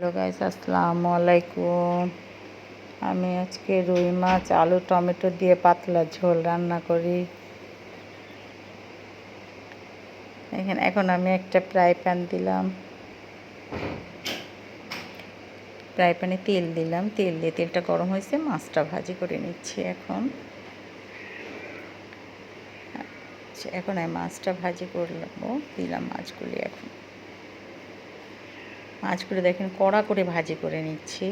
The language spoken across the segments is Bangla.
হ্যালো গাইস, আসসালামু আলাইকুম। আমি আজকে রুই মাছ আলু টমেটো দিয়ে পাতলা ঝোল রান্না করি। এখন আমি একটা ফ্রাই প্যান দিলাম, ফ্রাই প্যানে তেল দিলাম, তেল দিয়ে তেলটা গরম হয়েছে, মাছটা ভাজি করে নিচ্ছি। এখন আমি মাছটা ভাজি করলাম, দিলাম মাছগুলি। এখন মাছগুলো দেখেন কড়া করে ভাজি করে নিচ্ছি।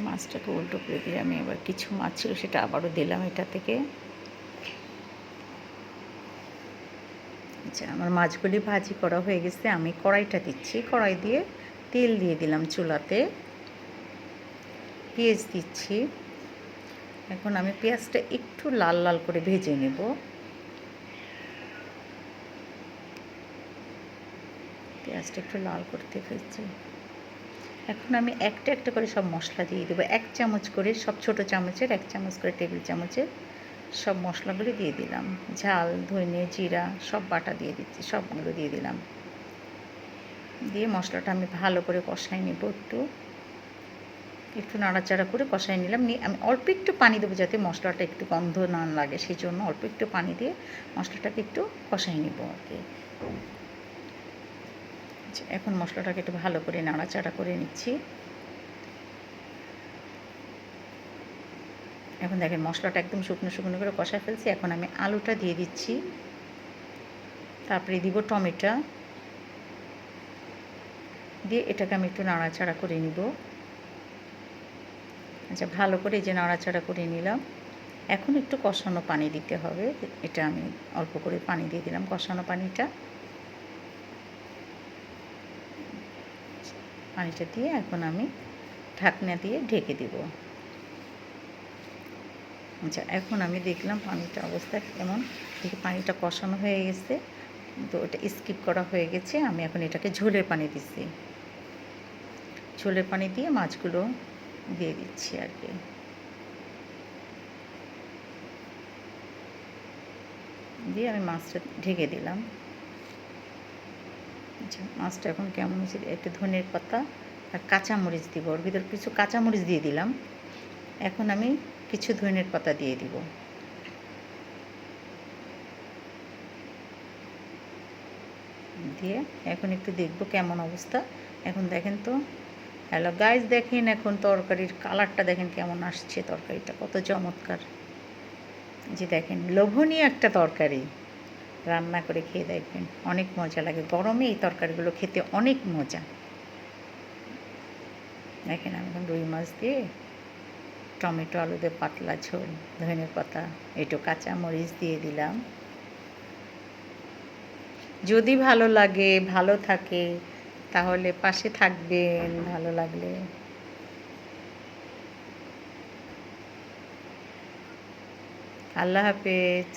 মাছটাকে উল্টো করে দিয়ে আমি আবার কিছু মাছ ছিল সেটা আবারও দিলাম এটা থেকে। আচ্ছা, আমার মাছগুলি ভাজি করা হয়ে গেছে। আমি কড়াইটা দিচ্ছি, কড়াই দিয়ে তেল দিয়ে দিলাম চুলাতে, পেঁয়াজ দিচ্ছি। এখন আমি পেঁয়াজটা একটু লাল লাল করে ভেজে নেব। পেঁয়াজটা একটু লাল করতে ভেজে এখন আমি একটা একটা করে সব মশলা দিয়ে দেবো। 1 চামচ করে, সব ছোটো চামচের 1 চামচ করে, টেবিল চামচের সব মশলাগুলি দিয়ে দিলাম। ঝাল, ধনে, জিরা সব বাটা দিয়ে দিচ্ছি, সবগুলো দিয়ে দিলাম। দিয়ে মশলাটা আমি ভালো করে কষাই নেব। একটু নাড়াচাড়া করে কষাই নিলাম। নিয়ে আমি অল্প একটু পানি দেবো যাতে মশলাটা একটু গন্ধ না লাগে, সেই জন্য অল্প একটু পানি দিয়ে মশলাটাকে একটু কষাই নেব আর কি। এখন মশলাটাকে একটু ভালো করে নাড়াচাড়া করে নিচ্ছি। এখন দেখেন মশলাটা একদম শুকনো শুকনো করে কষা ফেলছি। এখন আমি আলুটা দিয়ে দিচ্ছি, তারপরে দিব টমেটো দিয়ে এটাকে আমি একটু নাড়াচাড়া করে নিব। আচ্ছা, ভালো করে এই যে নাড়াচাড়া করে নিলাম। এখন একটু কষানো পানি দিতে হবে। এটা আমি অল্প করে পানি দিয়ে দিলাম, কষানো পানিটা দিয়ে এখন আমি ঢাকনা দিয়ে ঢেকে দেব। আচ্ছা, এখন আমি দেখলাম পানিটা অবস্থা কেমন, দেখি পানিটা কষানো হয়ে গেছে, তো এটা স্কিপ করা হয়ে গেছে। আমি এখন এটাকে ঝোলের পানি দিচ্ছি, ঝোলের পানি দিয়ে মাছগুলো দিয়ে দিচ্ছি আর কি। দিয়ে আমি মাছটা ঢেকে দিলাম। আচ্ছা, মাছটা এখন কেমন হয়েছে, একটু ধনের পাতা আর কাঁচামরিচ দিব, ওর ভিতর কিছু কাঁচামরিচ দিয়ে দিলাম। এখন আমি কিছু ধনের পাতা দিয়ে দিব। দিয়ে এখন একটু দেখব কেমন অবস্থা। এখন দেখেন তো, হ্যালো গাইস, দেখেন এখন তরকারির কালারটা দেখেন কেমন আসছে, তরকারিটা কত চমৎকার। যে দেখেন লোভনীয় একটা তরকারি, রান্না করে খেয়ে দেখবেন, অনেক মজা লাগে। গরমে এই তরকারিগুলো খেতে অনেক মজা। দেখেন আমি এখন রুই মাছ দিয়ে টমেটো আলু দিয়ে পাতলা ঝোল, ধনের পাতা, একটু কাঁচামরিচ দিয়ে দিলাম। যদি ভালো লাগে, ভালো থাকে, তাহলে পাশে থাকবেন। ভালো লাগলে আল্লাহ হাফেজ।